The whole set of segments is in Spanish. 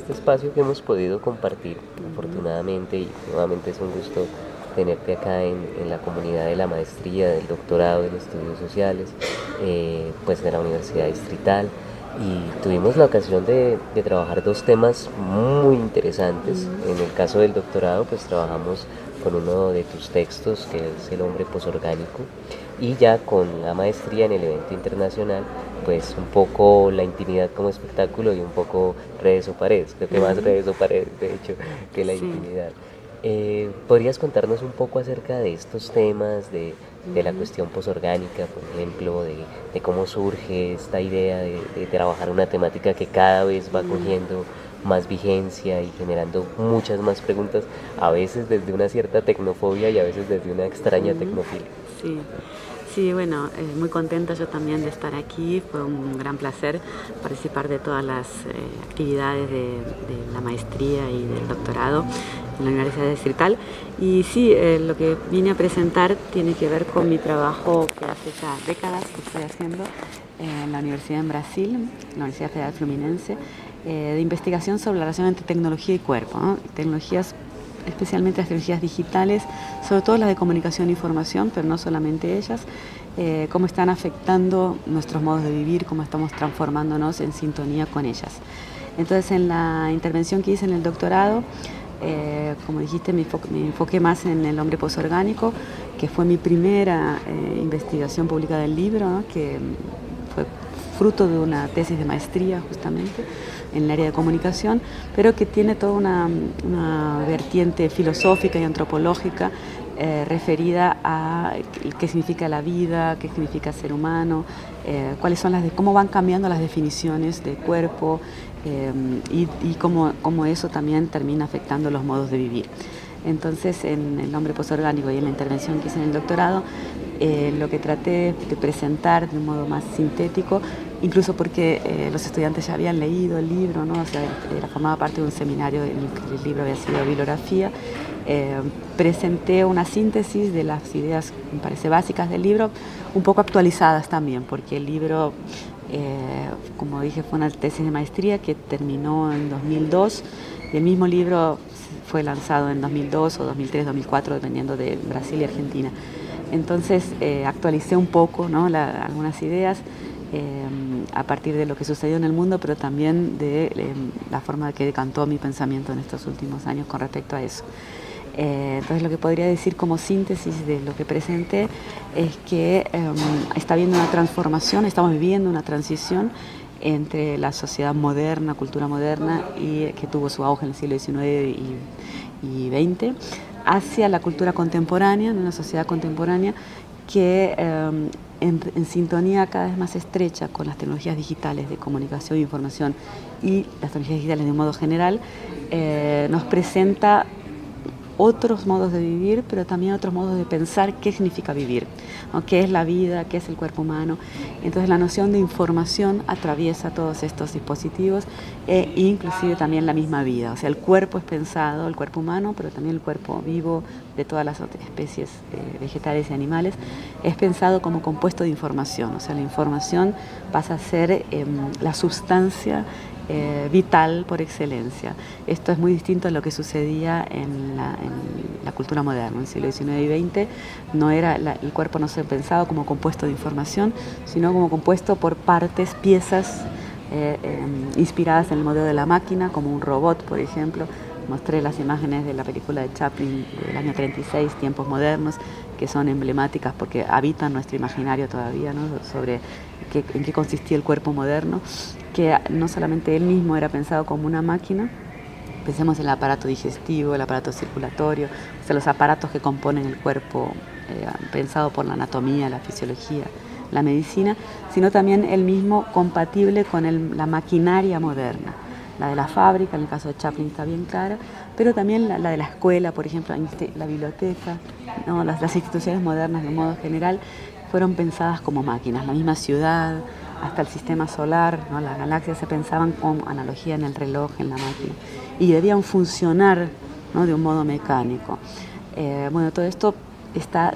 este espacio que hemos podido compartir, afortunadamente, y nuevamente es un gusto tenerte acá en la comunidad de la maestría, del doctorado en estudios sociales, pues de la Universidad Distrital. Y tuvimos la ocasión de trabajar dos temas muy interesantes. En el caso del doctorado, pues trabajamos con uno de tus textos, que es El hombre posorgánico, y ya con la maestría en el evento internacional, pues un poco la intimidad como espectáculo y un poco redes o paredes, creo que más redes o paredes de hecho que la Sí. intimidad. ¿Podrías contarnos un poco acerca de estos temas, de la cuestión posorgánica, por ejemplo, de cómo surge esta idea de trabajar una temática que cada vez va cogiendo más vigencia y generando muchas más preguntas, a veces desde una cierta tecnofobia y a veces desde una extraña tecnofilia? Sí, sí, bueno, muy contenta yo también de estar aquí. Fue un gran placer participar de todas las actividades de la maestría y del doctorado en la Universidad Distrital. Y sí, lo que vine a presentar tiene que ver con mi trabajo que hace ya décadas que estoy haciendo en la universidad en Brasil, la Universidad Federal Fluminense, de investigación sobre la relación entre tecnología y cuerpo, ¿no? Tecnologías, especialmente las tecnologías digitales, sobre todo las de comunicación e información, pero no solamente ellas, cómo están afectando nuestros modos de vivir, cómo estamos transformándonos en sintonía con ellas. Entonces, en la intervención que hice en el doctorado, como dijiste, me enfoqué más en el hombre posorgánico, que fue mi primera investigación pública del libro, ¿no? Que fue fruto de una tesis de maestría justamente en el área de comunicación, pero que tiene toda una vertiente filosófica y antropológica referida a qué significa la vida, qué significa ser humano, cuáles son cómo van cambiando las definiciones de cuerpo y cómo eso también termina afectando los modos de vivir. Entonces, en el hombre posorgánico y en la intervención que hice en el doctorado, lo que traté de presentar de un modo más sintético, incluso porque los estudiantes ya habían leído el libro, ¿no? O sea, formaba parte de un seminario en el que el libro había sido bibliografía. Presenté una síntesis de las ideas, me parece, básicas del libro, un poco actualizadas también, porque el libro, como dije, fue una tesis de maestría que terminó en 2002, y el mismo libro fue lanzado en 2002 o 2003, 2004, dependiendo de Brasil y Argentina. Entonces actualicé un poco, ¿no? Algunas ideas a partir de lo que sucedió en el mundo, pero también de la forma que decantó mi pensamiento en estos últimos años con respecto a eso. Entonces, lo que podría decir como síntesis de lo que presenté es que está habiendo una transformación, estamos viviendo una transición entre la sociedad moderna, cultura moderna, y que tuvo su auge en el siglo XIX y XX, hacia la cultura contemporánea, en una sociedad contemporánea que en sintonía cada vez más estrecha con las tecnologías digitales de comunicación e información y las tecnologías digitales de un modo general, nos presenta otros modos de vivir, pero también otros modos de pensar qué significa vivir, ¿no? ¿Qué es la vida? ¿Qué es el cuerpo humano? Entonces, la noción de información atraviesa todos estos dispositivos e inclusive también la misma vida. O sea, el cuerpo es pensado, el cuerpo humano, pero también el cuerpo vivo de todas las especies vegetales y animales, es pensado como compuesto de información. O sea, la información pasa a ser la sustancia vital por excelencia. Esto es muy distinto a lo que sucedía en la cultura moderna. En el siglo XIX y XX no era el cuerpo no se pensaba como compuesto de información, sino como compuesto por partes, piezas inspiradas en el modelo de la máquina, como un robot, por ejemplo. Mostré las imágenes de la película de Chaplin del año 36, Tiempos Modernos, que son emblemáticas porque habitan nuestro imaginario todavía, ¿no? Sobre en qué consistía el cuerpo moderno, que no solamente él mismo era pensado como una máquina. Pensemos en el aparato digestivo, el aparato circulatorio, o sea, los aparatos que componen el cuerpo, pensado por la anatomía, la fisiología, la medicina, sino también él mismo compatible con la maquinaria moderna. La de la fábrica, en el caso de Chaplin está bien clara, pero también la de la escuela, por ejemplo, la biblioteca, ¿no? Las instituciones modernas de un modo general fueron pensadas como máquinas. La misma ciudad, hasta el sistema solar, ¿no? Las galaxias se pensaban como analogía en el reloj, en la máquina, y debían funcionar, ¿no? De un modo mecánico. Bueno, todo esto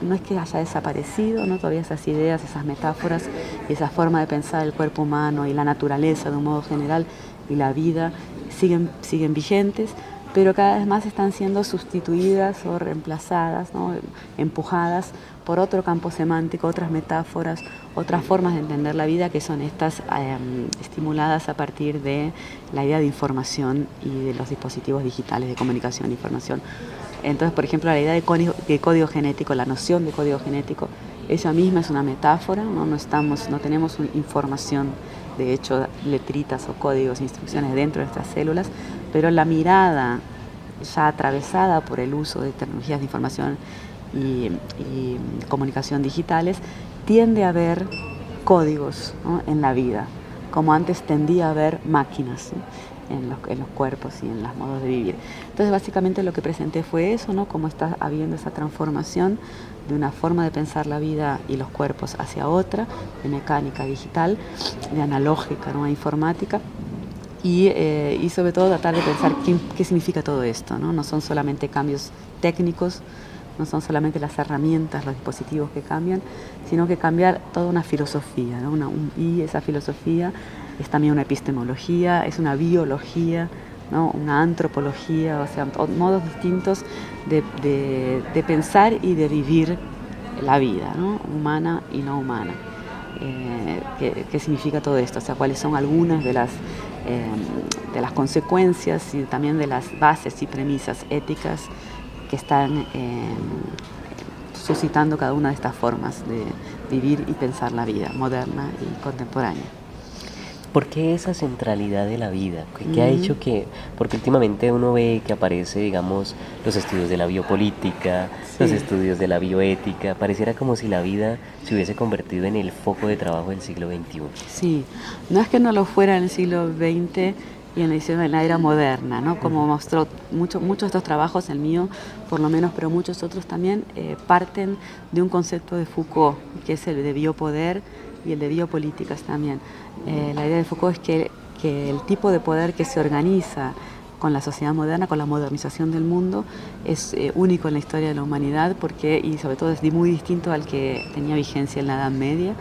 no es que haya desaparecido, ¿no? Todavía esas ideas, esas metáforas y esa forma de pensar el cuerpo humano y la naturaleza de un modo general y la vida siguen vigentes, pero cada vez más están siendo sustituidas o reemplazadas, ¿no? Empujadas por otro campo semántico, otras metáforas, otras formas de entender la vida, que son estas estimuladas a partir de la idea de información y de los dispositivos digitales de comunicación e información. Entonces, por ejemplo, la idea de código genético, la noción de código genético, ella misma es una metáfora, ¿no? No tenemos información, de hecho, letritas o códigos, instrucciones dentro de estas células, pero la mirada ya atravesada por el uso de tecnologías de información y comunicación digitales tiende a ver códigos, ¿no? En la vida, como antes tendía a haber máquinas, ¿no? en los cuerpos y en los modos de vivir. Entonces, básicamente lo que presenté fue eso, ¿no? Cómo está habiendo esa transformación de una forma de pensar la vida y los cuerpos hacia otra, de mecánica digital, de analógica, ¿no? A informática. Y sobre todo tratar de pensar qué significa todo esto, ¿no? No son solamente cambios técnicos, no son solamente las herramientas, los dispositivos que cambian, sino que cambiar toda una filosofía, ¿no? Y esa filosofía es también una epistemología, es una biología, ¿no? Una antropología, o sea, modos distintos de pensar y de vivir la vida, ¿no? Humana y no humana. ¿Qué significa todo esto? O sea, cuáles son algunas de las consecuencias y también de las bases y premisas éticas que están suscitando cada una de estas formas de vivir y pensar la vida moderna y contemporánea. ¿Por qué esa centralidad de la vida? ¿Qué ha hecho que...? Porque últimamente uno ve que aparece, digamos, los estudios de la biopolítica, los estudios de la bioética. Pareciera como si la vida se hubiese convertido en el foco de trabajo del siglo XXI. Sí, no es que no lo fuera en el siglo XX y en la era moderna, ¿no? Como mostró muchos de estos trabajos, el mío por lo menos, pero muchos otros también, parten de un concepto de Foucault, que es el de biopoder y el de biopolíticas también. La idea de Foucault es que el tipo de poder que se organiza con la sociedad moderna, con la modernización del mundo, es único en la historia de la humanidad, y sobre todo es muy distinto al que tenía vigencia en la Edad Media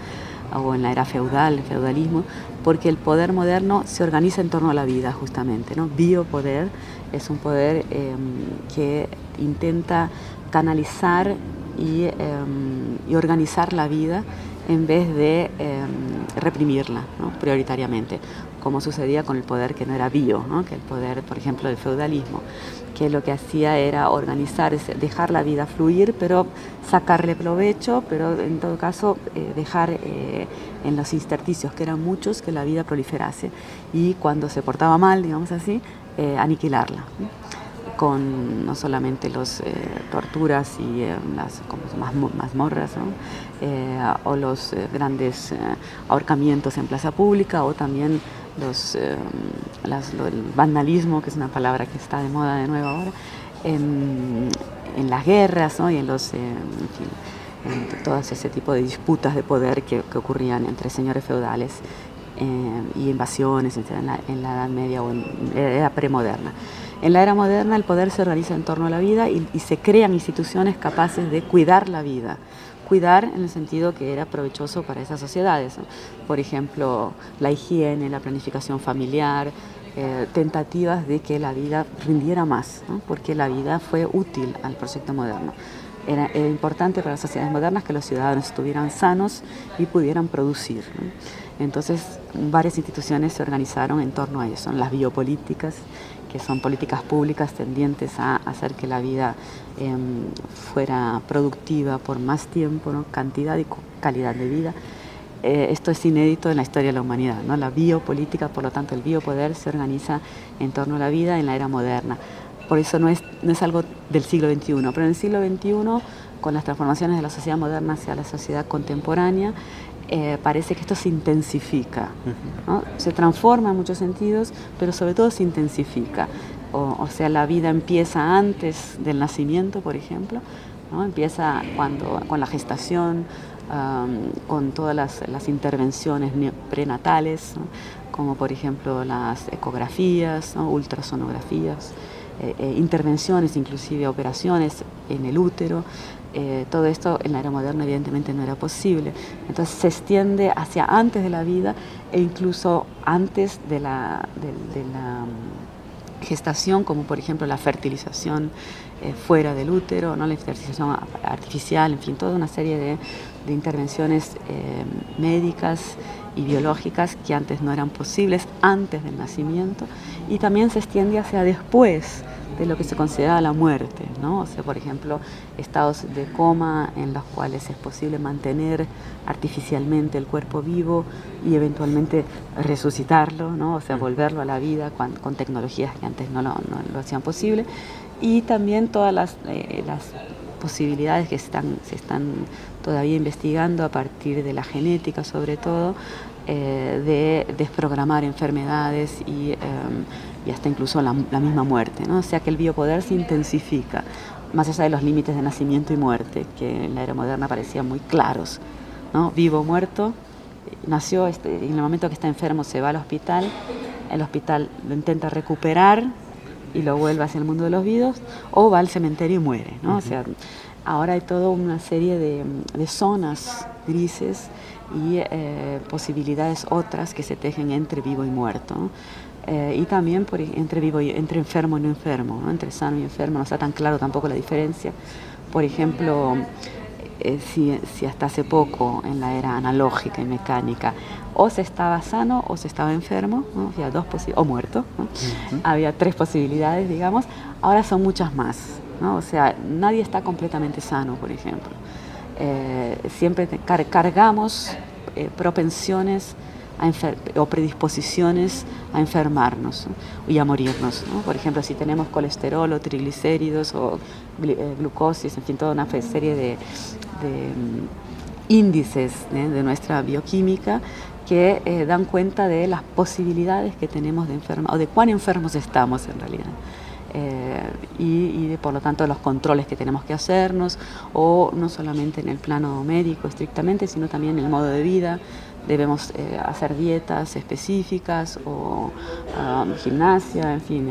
o en la era feudal, el feudalismo, porque el poder moderno se organiza en torno a la vida, justamente, ¿no? Biopoder es un poder que intenta canalizar y organizar la vida en vez de reprimirla, ¿no? Prioritariamente, como sucedía con el poder que no era bio, ¿no? Que el poder, por ejemplo, del feudalismo, que lo que hacía era organizarse, dejar la vida fluir, pero sacarle provecho, pero en todo caso dejar en los intersticios, que eran muchos, que la vida proliferase, y cuando se portaba mal, digamos así, aniquilarla, ¿no? Con no solamente las torturas y las mazmorras, ¿no? O los grandes ahorcamientos en plaza pública, o también el vandalismo, que es una palabra que está de moda de nuevo ahora, en las guerras, ¿no? Y en todo ese tipo de disputas de poder que ocurrían entre señores feudales y invasiones en la Edad Media o en la era premoderna. En la era moderna el poder se organiza en torno a la vida y se crean instituciones capaces de cuidar la vida. Cuidar en el sentido que era provechoso para esas sociedades, ¿no? Por ejemplo, la higiene, la planificación familiar, tentativas de que la vida rindiera más, ¿no? Porque la vida fue útil al proyecto moderno. Era importante para las sociedades modernas que los ciudadanos estuvieran sanos y pudieran producir, ¿no? Entonces, varias instituciones se organizaron en torno a eso, las biopolíticas, que son políticas públicas tendientes a hacer que la vida fuera productiva por más tiempo, ¿no? Cantidad y calidad de vida. Esto es inédito en la historia de la humanidad, ¿no? La biopolítica, por lo tanto, el biopoder se organiza en torno a la vida en la era moderna. Por eso no es algo del siglo XXI, pero en el siglo XXI, con las transformaciones de la sociedad moderna hacia la sociedad contemporánea, parece que esto se intensifica, ¿no? Se transforma en muchos sentidos, pero sobre todo se intensifica. O sea, la vida empieza antes del nacimiento, por ejemplo, ¿no? Empieza con la gestación, con todas las intervenciones prenatales, ¿no? Como por ejemplo las ecografías, ¿no? Ultrasonografías, intervenciones, inclusive operaciones en el útero. Todo esto en la era moderna evidentemente no era posible. Entonces se extiende hacia antes de la vida e incluso antes de la gestación, como por ejemplo la fertilización fuera del útero, ¿no? La fertilización artificial, en fin, toda una serie de intervenciones médicas y biológicas que antes no eran posibles, antes del nacimiento, y también se extiende hacia después de lo que se considera la muerte, ¿no? O sea, por ejemplo, estados de coma en los cuales es posible mantener artificialmente el cuerpo vivo y eventualmente resucitarlo, ¿no? O sea, volverlo a la vida con tecnologías que antes no lo hacían posible, y también todas las posibilidades que se están todavía investigando a partir de la genética, sobre todo, de desprogramar enfermedades y hasta incluso la misma muerte, ¿no? O sea que el biopoder se intensifica, más allá de los límites de nacimiento y muerte, que en la era moderna parecían muy claros, ¿no? Vivo o muerto, nació, en el momento que está enfermo se va al hospital, el hospital lo intenta recuperar y lo vuelve hacia el mundo de los vivos, o va al cementerio y muere, ¿no? Uh-huh. O sea, ahora hay toda una serie de zonas grises y posibilidades otras que se tejen entre vivo y muerto, ¿no? Y también entre enfermo y no enfermo, ¿no? Entre sano y enfermo no está tan claro tampoco la diferencia. Por ejemplo, si hasta hace poco, en la era analógica y mecánica, o se estaba sano o se estaba enfermo, ¿no? Había o muerto, ¿no? Uh-huh. Había 3 posibilidades, digamos. Ahora son muchas más, ¿no? O sea, nadie está completamente sano, por ejemplo. Siempre cargamos propensiones o predisposiciones a enfermarnos, ¿no? Y a morirnos, ¿no? Por ejemplo, si tenemos colesterol o triglicéridos o glucosis, en fin, toda una serie de índices, ¿eh? De nuestra bioquímica que dan cuenta de las posibilidades que tenemos de enfermar o de cuán enfermos estamos en realidad. Y por lo tanto los controles que tenemos que hacernos, o no solamente en el plano médico estrictamente, sino también en el modo de vida. Debemos hacer dietas específicas o gimnasia, en fin,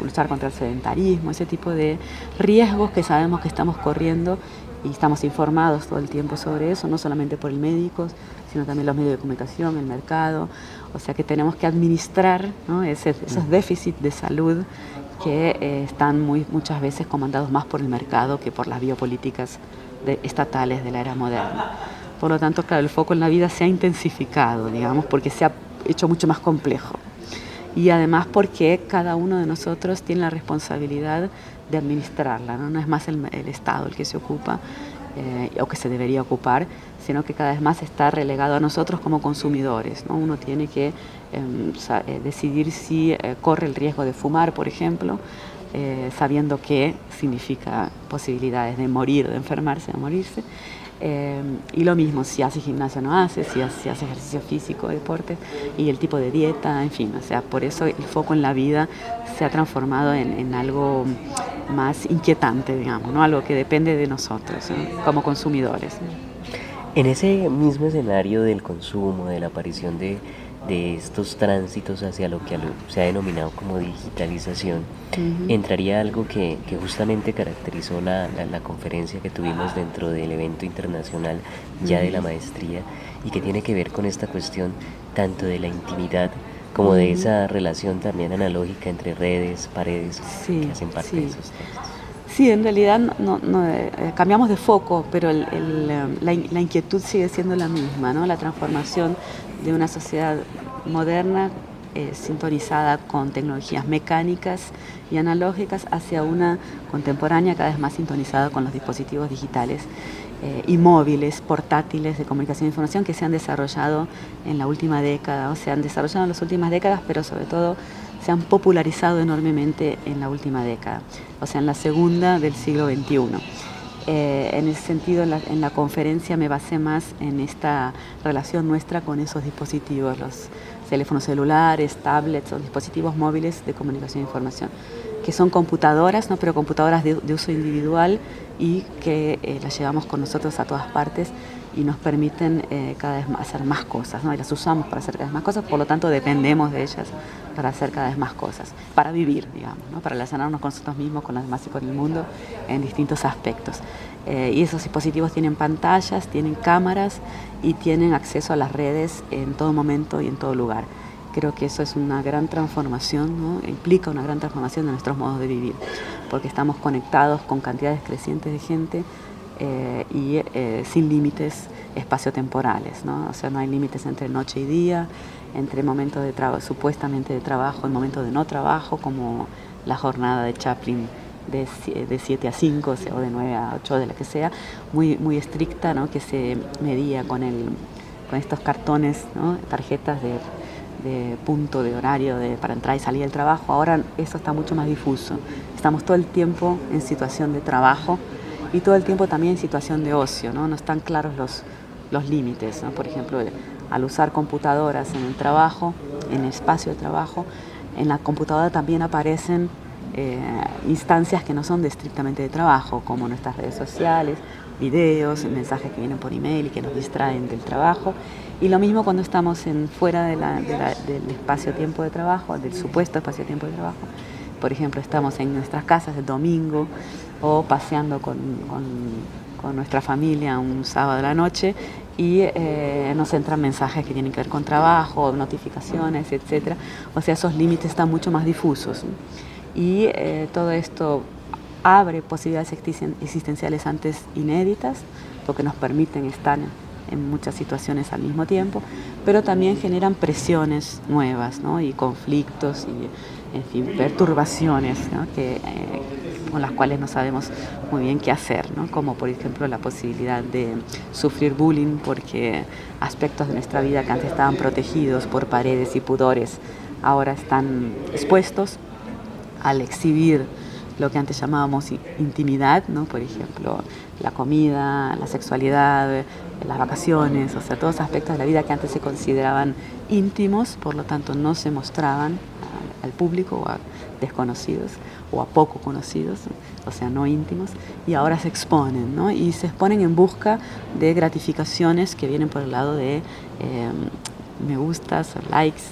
luchar contra el sedentarismo, ese tipo de riesgos que sabemos que estamos corriendo y estamos informados todo el tiempo sobre eso, no solamente por el médico, sino también los medios de comunicación, el mercado. O sea que tenemos que administrar, ¿no? esos déficits de salud que están muchas veces comandados más por el mercado que por las biopolíticas estatales de la era moderna. Por lo tanto, claro, el foco en la vida se ha intensificado, digamos, porque se ha hecho mucho más complejo. Y además porque cada uno de nosotros tiene la responsabilidad de administrarla, ¿no? No es más el Estado el que se ocupa o que se debería ocupar, sino que cada vez más está relegado a nosotros como consumidores, ¿no? Uno tiene que decidir si corre el riesgo de fumar, por ejemplo, sabiendo que significa posibilidades de morir, de enfermarse, de morirse. Y lo mismo si hace gimnasia o no hace, si hace ejercicio físico, deporte, y el tipo de dieta, en fin, o sea, por eso el foco en la vida se ha transformado en algo más inquietante, digamos, ¿no? Algo que depende de nosotros, ¿no? Como consumidores, ¿no? En ese mismo escenario del consumo, de la aparición de estos tránsitos hacia lo que se ha denominado como digitalización, uh-huh, entraría algo que justamente caracterizó la conferencia que tuvimos dentro del evento internacional ya de la maestría, y que tiene que ver con esta cuestión tanto de la intimidad como de esa relación también analógica entre redes, paredes, que hacen parte de esos textos. Sí, en realidad cambiamos de foco, pero la inquietud sigue siendo la misma, ¿no? La transformación de una sociedad moderna sintonizada con tecnologías mecánicas y analógicas hacia una contemporánea cada vez más sintonizada con los dispositivos digitales y móviles, portátiles de comunicación e información que se han desarrollado en la última década, o se han desarrollado en las últimas décadas, pero sobre todo se han popularizado enormemente en la última década, o sea, en la segunda del siglo XXI. En ese sentido, en la conferencia me basé más en esta relación nuestra con esos dispositivos, los teléfonos celulares, tablets o dispositivos móviles de comunicación e información, que son computadoras, ¿no? Pero computadoras de uso individual y que las llevamos con nosotros a todas partes y nos permiten cada vez más hacer más cosas, ¿no? Y las usamos para hacer cada vez más cosas, por lo tanto dependemos de ellas para hacer cada vez más cosas, para vivir, digamos, ¿no? Para relacionarnos con nosotros mismos, con los demás y con el mundo en distintos aspectos. Y esos dispositivos tienen pantallas, tienen cámaras y tienen acceso a las redes en todo momento y en todo lugar. creo que eso es una gran transformación, ¿no? Implica una gran transformación de nuestros modos de vivir, porque estamos conectados con cantidades crecientes de gente y sin límites espaciotemporales, ¿no? O sea, no hay límites entre noche y día, entre momentos de supuestamente de trabajo y momentos de no trabajo, como la jornada de Chaplin de 7 a 5, o de 9 a 8, de la que sea, muy estricta, ¿no? Que se medía con estos cartones, ¿no? Tarjetas de punto, de horario para entrar y salir del trabajo. Ahora eso está mucho más difuso. Estamos todo el tiempo en situación de trabajo y todo el tiempo también en situación de ocio, ¿no? No están claros los límites, ¿no? Por ejemplo, al usar computadoras en el trabajo, en el espacio de trabajo, en la computadora también aparecen instancias que no son estrictamente de trabajo, como nuestras redes sociales, videos, mensajes que vienen por email y que nos distraen del trabajo. Y lo mismo cuando estamos fuera del espacio-tiempo de trabajo, del supuesto espacio-tiempo de trabajo. Por ejemplo, estamos en nuestras casas el domingo o paseando con nuestra familia un sábado a la noche y nos entran mensajes que tienen que ver con trabajo, notificaciones, etc. O sea, esos límites están mucho más difusos. Y todo esto abre posibilidades existenciales antes inéditas, porque nos permiten estar en muchas situaciones al mismo tiempo, pero también generan presiones nuevas, ¿no? Y conflictos y, en fin, perturbaciones, ¿no? Con las cuales no sabemos muy bien qué hacer, ¿no? Como por ejemplo la posibilidad de sufrir bullying porque aspectos de nuestra vida que antes estaban protegidos por paredes y pudores ahora están expuestos al exhibir lo que antes llamábamos intimidad, ¿no? Por ejemplo, la comida, la sexualidad, las vacaciones, o sea, todos aspectos de la vida que antes se consideraban íntimos, por lo tanto no se mostraban al público o a desconocidos o a poco conocidos, o sea, no íntimos, y ahora se exponen, ¿no? Y se exponen en busca de gratificaciones que vienen por el lado de me gustas, likes,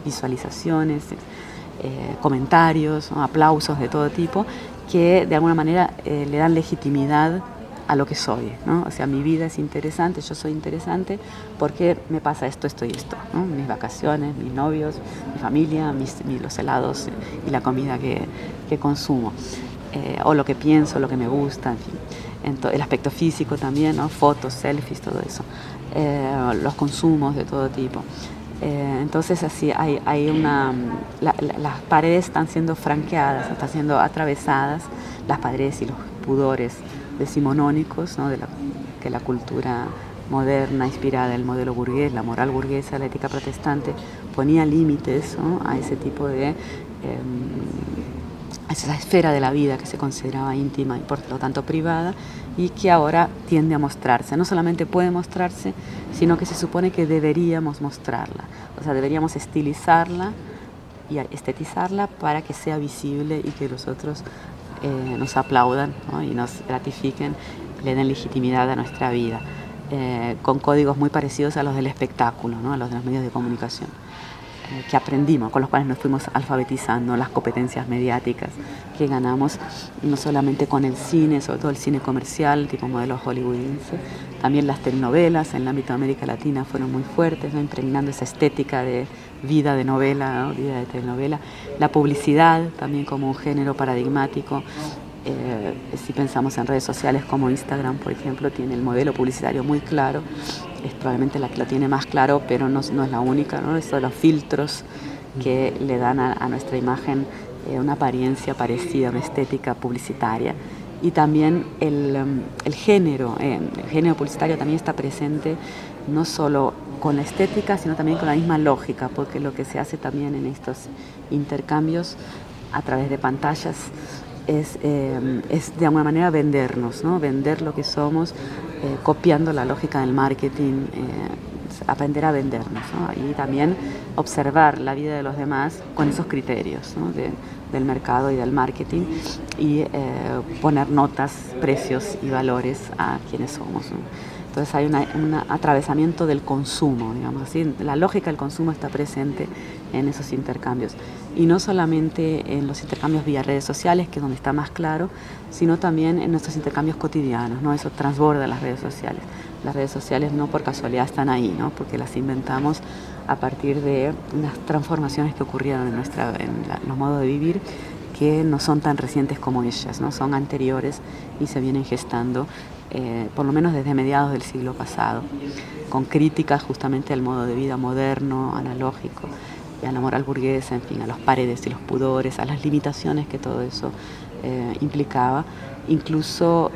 visualizaciones, comentarios, ¿no? Aplausos de todo tipo, que de alguna manera le dan legitimidad a lo que soy, ¿no? O sea, mi vida es interesante, yo soy interesante porque me pasa esto, esto y esto, ¿no? Mis vacaciones, mis novios, mi familia, los helados y la comida que consumo, o lo que pienso, lo que me gusta, en fin. El aspecto físico también, ¿no? Fotos, selfies, todo eso, los consumos de todo tipo. Entonces así las paredes están siendo franqueadas, están siendo atravesadas, las paredes y los pudores decimonónicos, ¿no? Que la cultura moderna, inspirada en el modelo burgués, la moral burguesa, la ética protestante, ponía límites, ¿no? A ese tipo de a esa esfera de la vida que se consideraba íntima y por lo tanto privada, y que ahora tiende a mostrarse. No solamente puede mostrarse, sino que se supone que deberíamos mostrarla. O sea, deberíamos estilizarla y estetizarla para que sea visible y que los otros nos aplaudan, ¿no? Y nos gratifiquen, le den legitimidad a nuestra vida, con códigos muy parecidos a los del espectáculo, ¿no? A los de los medios de comunicación, que aprendimos, con los cuales nos fuimos alfabetizando, las competencias mediáticas que ganamos, no solamente con el cine, sobre todo el cine comercial, tipo modelo hollywoodiense, también las telenovelas en el ámbito de América Latina fueron muy fuertes, ¿no? Impregnando esa estética de vida de novela, ¿no? Vida de telenovela, la publicidad también como un género paradigmático. Si pensamos en redes sociales como Instagram, por ejemplo, tiene el modelo publicitario muy claro, es probablemente la que lo tiene más claro, pero no es la única, ¿no? Esto de los filtros que le dan a nuestra imagen una apariencia parecida, una estética publicitaria. Y también el género publicitario también está presente, no solo con la estética, sino también con la misma lógica, porque lo que se hace también en estos intercambios a través de pantallas es de alguna manera vendernos, ¿no? Vender lo que somos, copiando la lógica del marketing, aprender a vendernos, ¿no? Y también observar la vida de los demás con esos criterios, ¿no? Del mercado y del marketing, y poner notas, precios y valores a quienes somos, ¿no? Entonces hay un atravesamiento del consumo, digamos así. La lógica del consumo está presente en esos intercambios. Y no solamente en los intercambios vía redes sociales, que es donde está más claro, sino también en nuestros intercambios cotidianos, ¿no? Eso transborda las redes sociales. Las redes sociales no por casualidad están ahí, ¿no? Porque las inventamos a partir de unas transformaciones que ocurrieron en los modos de vivir, que no son tan recientes como ellas, ¿no? Son anteriores y se vienen gestando por lo menos desde mediados del siglo pasado, con críticas justamente al modo de vida moderno, analógico, y a la moral burguesa, en fin, a los paredes y los pudores, a las limitaciones que todo eso implicaba, incluso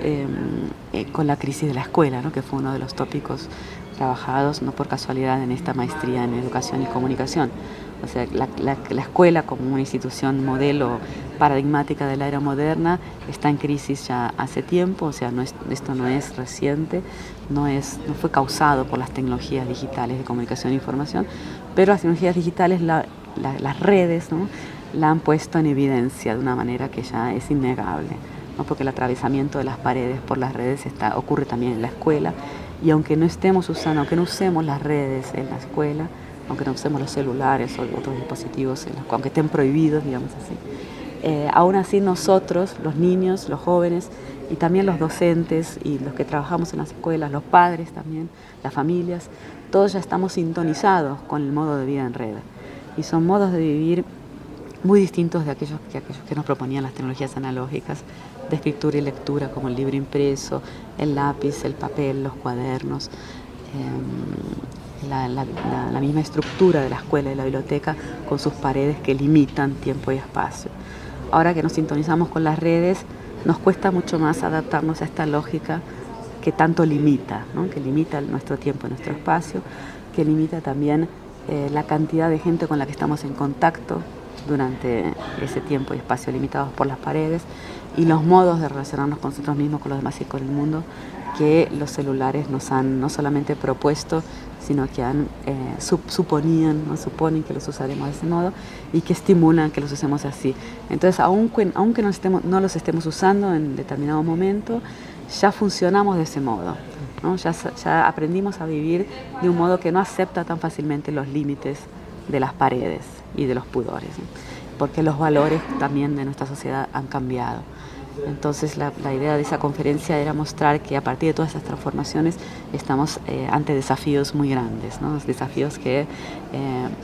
con la crisis de la escuela, ¿no? Que fue uno de los tópicos trabajados, no por casualidad, en esta maestría en educación y comunicación. O sea, la escuela como una institución modelo paradigmática de la era moderna está en crisis ya hace tiempo, o sea, esto no es reciente, no fue causado por las tecnologías digitales de comunicación e información, pero las tecnologías digitales, las redes, ¿no? La han puesto en evidencia de una manera que ya es innegable, ¿no? Porque el atravesamiento de las paredes por las redes ocurre también en la escuela, y aunque no usemos las redes en la escuela, aunque no usemos los celulares o otros dispositivos, aunque estén prohibidos, digamos así, aún así nosotros, los niños, los jóvenes y también los docentes y los que trabajamos en las escuelas, los padres también, las familias, todos ya estamos sintonizados con el modo de vida en red. Y son modos de vivir muy distintos de aquellos que nos proponían las tecnologías analógicas de escritura y lectura, como el libro impreso, el lápiz, el papel, los cuadernos, la misma estructura de la escuela y la biblioteca con sus paredes que limitan tiempo y espacio. Ahora que nos sintonizamos con las redes, nos cuesta mucho más adaptarnos a esta lógica que tanto limita, ¿no? Que limita nuestro tiempo y nuestro espacio, que limita también la cantidad de gente con la que estamos en contacto durante ese tiempo y espacio limitados por las paredes, y los modos de relacionarnos con nosotros mismos, con los demás y con el mundo, que los celulares nos han no solamente propuesto, sino que suponen que los usaremos de ese modo y que estimulan que los usemos así. Entonces, aunque no los estemos usando en determinado momento, ya funcionamos de ese modo, ¿no? Ya aprendimos a vivir de un modo que no acepta tan fácilmente los límites de las paredes y de los pudores, ¿no? Porque los valores también de nuestra sociedad han cambiado. Entonces la idea de esa conferencia era mostrar que a partir de todas estas transformaciones estamos ante desafíos muy grandes, ¿no? Desafíos que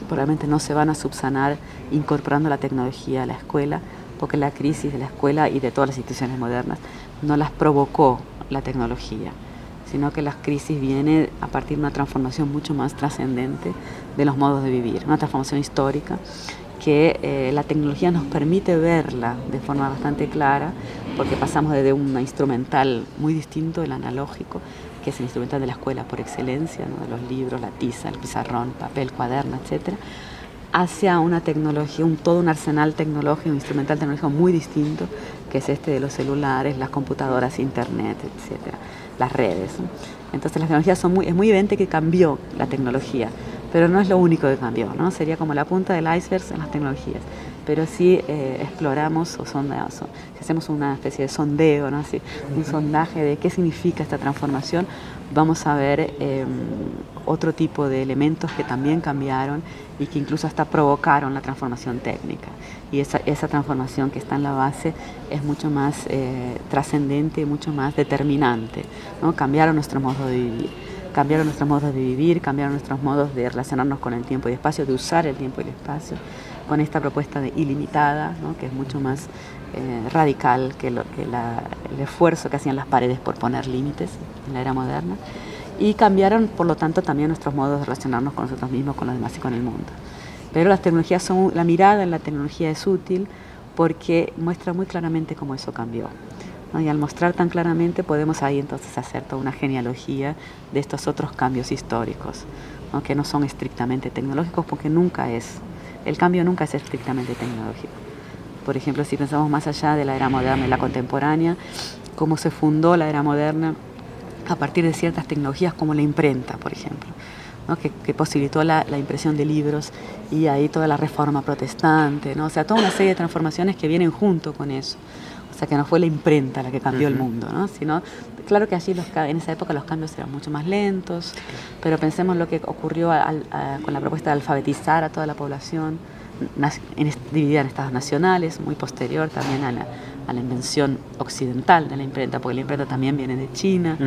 probablemente no se van a subsanar incorporando la tecnología a la escuela, porque la crisis de la escuela y de todas las instituciones modernas no las provocó la tecnología, sino que la crisis viene a partir de una transformación mucho más trascendente de los modos de vivir, una transformación histórica que la tecnología nos permite verla de forma bastante clara, porque pasamos desde un instrumental muy distinto, el analógico, que es el instrumental de la escuela por excelencia, ¿no? De los libros, la tiza, el pizarrón, papel, cuaderno, etcétera, hacia una tecnología, todo un arsenal tecnológico, un instrumental tecnológico muy distinto, que es este de los celulares, las computadoras, internet, etcétera, las redes, ¿no? Entonces las tecnologías es muy evidente que cambió la tecnología, pero no es lo único que cambió, ¿no? Sería como la punta del iceberg en las tecnologías. Pero si exploramos si hacemos una especie de sondeo, ¿no? Así, un sondaje de qué significa esta transformación, vamos a ver otro tipo de elementos que también cambiaron y que incluso hasta provocaron la transformación técnica. Y esa transformación que está en la base es mucho más trascendente, mucho más determinante, ¿no? Cambiaron nuestro modo de vivir. Cambiaron nuestros modos de vivir, cambiaron nuestros modos de relacionarnos con el tiempo y el espacio, de usar el tiempo y el espacio, con esta propuesta de ilimitada, ¿no? Que es mucho más radical que el esfuerzo que hacían las paredes por poner límites en la era moderna. Y cambiaron, por lo tanto, también nuestros modos de relacionarnos con nosotros mismos, con los demás y con el mundo. Pero la mirada en la tecnología es útil porque muestra muy claramente cómo eso cambió, ¿no? Y al mostrar tan claramente podemos ahí entonces hacer toda una genealogía de estos otros cambios históricos, ¿no? Que no son estrictamente tecnológicos, porque el cambio nunca es estrictamente tecnológico. Por ejemplo, si pensamos más allá de la era moderna y la contemporánea, cómo se fundó la era moderna a partir de ciertas tecnologías como la imprenta, por ejemplo, ¿no? que posibilitó la impresión de libros, y ahí toda la reforma protestante, ¿no? O sea, toda una serie de transformaciones que vienen junto con eso. O O sea, que no fue la imprenta la que cambió el mundo, ¿no? Sino, claro que allí en esa época los cambios eran mucho más lentos, pero pensemos lo que ocurrió con la propuesta de alfabetizar a toda la población, dividida en estados nacionales, muy posterior también a la invención occidental de la imprenta, porque la imprenta también viene de China.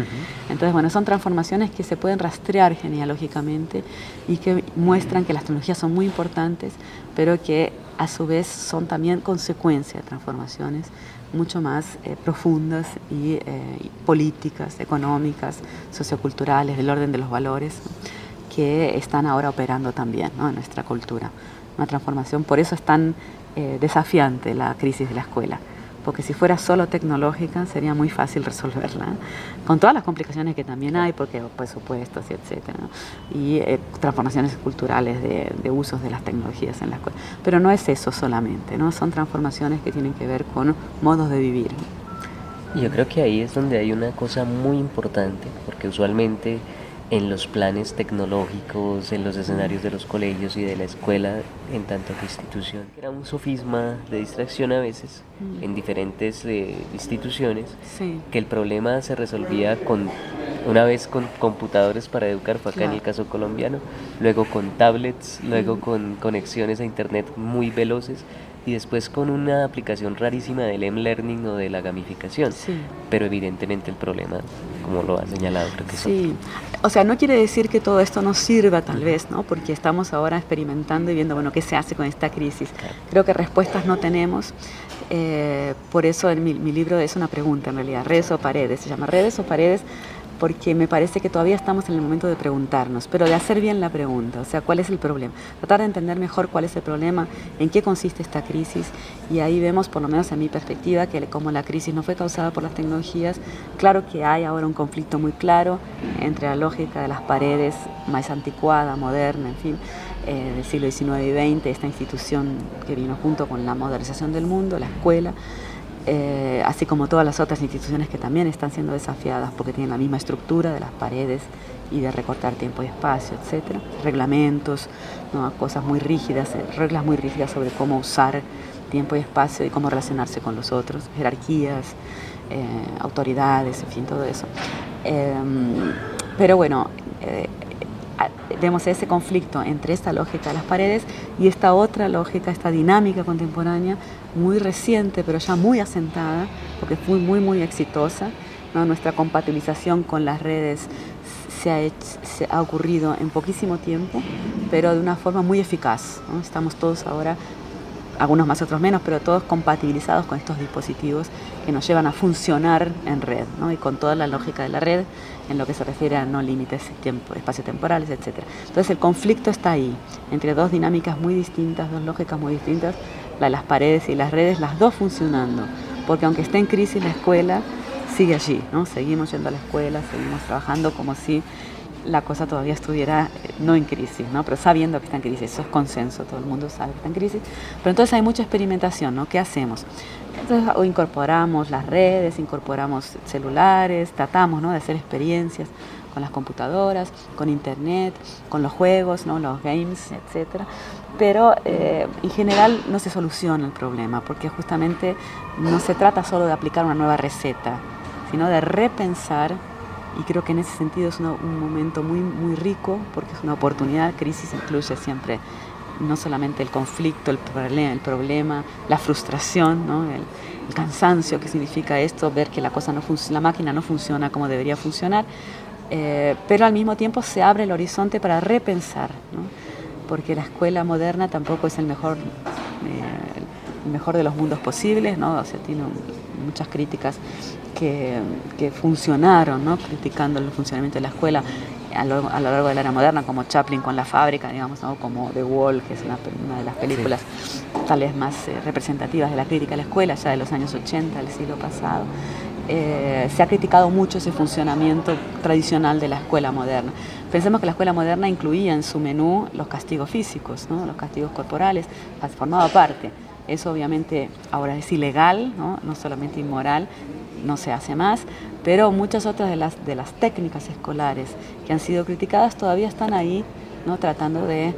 Entonces, bueno, son transformaciones que se pueden rastrear genealógicamente y que muestran que las tecnologías son muy importantes, pero que a su vez son también consecuencia de transformaciones mucho más profundas y políticas, económicas, socioculturales, del orden de los valores, que están ahora operando también, ¿no?, en nuestra cultura. Una transformación, por eso es tan desafiante la crisis de la escuela, porque si fuera solo tecnológica sería muy fácil resolverla, con todas las complicaciones que también hay, porque presupuestos y etcétera, ¿no? Y transformaciones culturales de usos de las tecnologías en la escuela. Pero no es eso solamente, ¿no? Son transformaciones que tienen que ver con modos de vivir. Y yo creo que ahí es donde hay una cosa muy importante, porque usualmente en los planes tecnológicos, en los escenarios de los colegios y de la escuela, en tanto que institución, era un sofisma de distracción a veces en diferentes instituciones, Sí. que el problema se resolvía una vez con computadores para educar, fue acá en el Claro. caso colombiano, luego con tablets, luego con conexiones a internet muy veloces, y después con una aplicación rarísima del M-Learning o de la gamificación. Sí. Pero evidentemente el problema, como lo ha señalado, creo que Sí, o sea, no quiere decir que todo esto no sirva tal vez, ¿no? Porque estamos ahora experimentando y viendo, bueno, qué se hace con esta crisis. Claro. Creo que respuestas no tenemos, por eso en mi libro es una pregunta en realidad, redes o paredes, se llama redes o paredes, porque me parece que todavía estamos en el momento de preguntarnos, pero de hacer bien la pregunta, o sea, ¿cuál es el problema? Tratar de entender mejor cuál es el problema, en qué consiste esta crisis, y ahí vemos, por lo menos en mi perspectiva, que como la crisis no fue causada por las tecnologías, claro que hay ahora un conflicto muy claro entre la lógica de las paredes más anticuada, moderna, en fin, del siglo XIX y XX, esta institución que vino junto con la modernización del mundo, la escuela, así como todas las otras instituciones que también están siendo desafiadas porque tienen la misma estructura de las paredes y de recortar tiempo y espacio, etcétera. Reglamentos, ¿no?, cosas muy rígidas, reglas muy rígidas sobre cómo usar tiempo y espacio y cómo relacionarse con los otros, jerarquías, autoridades, en fin, todo eso. Pero bueno, vemos ese conflicto entre esta lógica de las paredes y esta otra lógica, esta dinámica contemporánea, muy reciente, pero ya muy asentada, porque fue muy exitosa, ¿no? Nuestra compatibilización con las redes se ha ocurrido en poquísimo tiempo, pero de una forma muy eficaz, ¿no? Estamos todos ahora, algunos más, otros menos, pero todos compatibilizados con estos dispositivos que nos llevan a funcionar en red, ¿no? Y con toda la lógica de la red en lo que se refiere a no límites espaciotemporales, etc. Entonces el conflicto está ahí, entre dos dinámicas muy distintas, dos lógicas muy distintas, la de las paredes y las redes, las dos funcionando, porque aunque esté en crisis la escuela, sigue allí, ¿no? Seguimos yendo a la escuela, seguimos trabajando como si la cosa todavía estuviera no en crisis, ¿no? Pero sabiendo que está en crisis, eso es consenso, todo el mundo sabe que está en crisis, pero entonces hay mucha experimentación, ¿no? ¿Qué hacemos? Entonces o incorporamos las redes, incorporamos celulares, tratamos, ¿no?, de hacer experiencias con las computadoras, con internet, con los juegos, ¿no?, los games, etcétera. Pero en general no se soluciona el problema, porque justamente no se trata solo de aplicar una nueva receta, sino de repensar. Y creo que en ese sentido es un momento muy rico, porque es una oportunidad. Crisis incluye siempre no solamente el conflicto, el problema, la frustración, ¿no?, el cansancio que significa esto, ver que la máquina no funciona como debería funcionar, pero al mismo tiempo se abre el horizonte para repensar, ¿no? Porque la escuela moderna tampoco es el mejor de los mundos posibles, ¿no? O sea, tiene muchas críticas que funcionaron, ¿no?, criticando el funcionamiento de la escuela a lo largo de la era moderna, como Chaplin con La Fábrica, digamos, ¿no?, como The Wall, que es una de las películas tal vez más representativas de la crítica a la escuela, ya de los años 80 del siglo pasado. Se ha criticado mucho ese funcionamiento tradicional de la escuela moderna. Pensemos que la escuela moderna incluía en su menú los castigos físicos, ¿no?, los castigos corporales, formaba parte. Eso obviamente ahora es ilegal, no solamente inmoral, no se hace más, pero muchas otras de las técnicas escolares que han sido criticadas todavía están ahí ¿no? Tratando de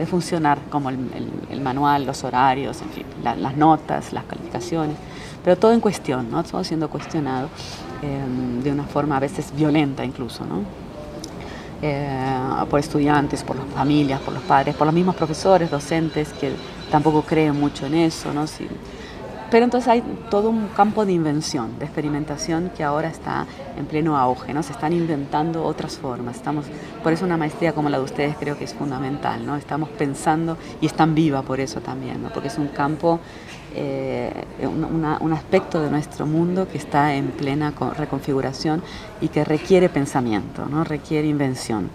funcionar como el manual, los horarios, en fin, las notas, las calificaciones, pero todo en cuestión, ¿no? Todo siendo cuestionado de una forma a veces violenta incluso, ¿no? Por estudiantes, por las familias, por los padres, por los mismos profesores, docentes que tampoco creen mucho en eso, ¿no? Sí. Pero entonces hay todo un campo de invención, de experimentación que ahora está en pleno auge, ¿no? Se están inventando otras formas. Por eso una maestría como la de ustedes creo que es fundamental, ¿no? Estamos pensando y es tan viva por eso también, ¿no? Porque es un campo, un aspecto de nuestro mundo que está en plena reconfiguración y que requiere pensamiento, ¿no? Requiere invención.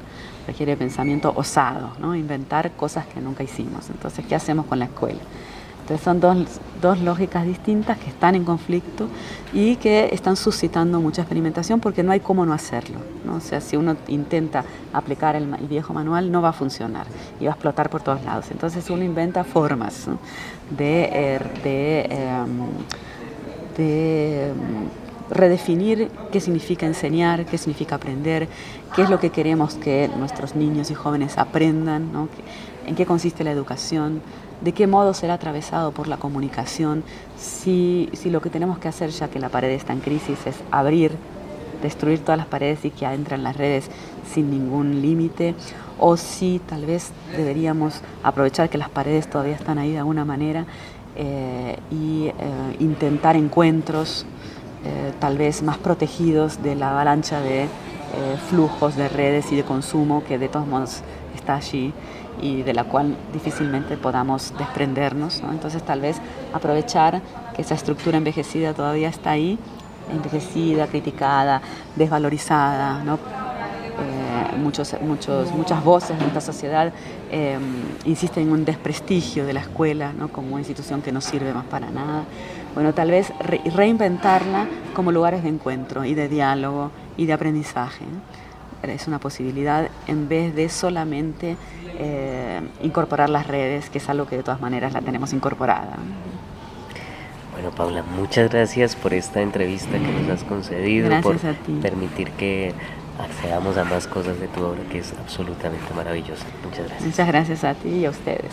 Requiere pensamiento osado, ¿no? Inventar cosas que nunca hicimos. Entonces, ¿qué hacemos con la escuela? Entonces son dos lógicas distintas que están en conflicto y que están suscitando mucha experimentación porque no hay cómo no hacerlo, ¿no? O sea, si uno intenta aplicar el viejo manual no va a funcionar y va a explotar por todos lados. Entonces uno inventa formas, ¿no? de redefinir qué significa enseñar, qué significa aprender, qué es lo que queremos que nuestros niños y jóvenes aprendan, ¿no? En qué consiste la educación, de qué modo será atravesado por la comunicación, si lo que tenemos que hacer, ya que la pared está en crisis, es destruir todas las paredes y que entran las redes sin ningún límite, o si tal vez deberíamos aprovechar que las paredes todavía están ahí de alguna manera y intentar encuentros tal vez más protegidos de la avalancha de flujos de redes y de consumo que de todos modos está allí y de la cual difícilmente podamos desprendernos, ¿no? Entonces tal vez aprovechar que esa estructura envejecida todavía está ahí, envejecida, criticada, desvalorizada, ¿no? Muchas voces de esta sociedad insisten en un desprestigio de la escuela, ¿no? Como una institución que no sirve más para nada. Bueno, tal vez reinventarla como lugares de encuentro y de diálogo y de aprendizaje, ¿no? Es una posibilidad en vez de solamente incorporar las redes, que es algo que de todas maneras la tenemos incorporada. Bueno, Paula, muchas gracias por esta entrevista que nos has concedido, gracias por a ti. Permitir que accedamos a más cosas de tu obra, que es absolutamente maravillosa. Muchas gracias. Muchas gracias a ti y a ustedes.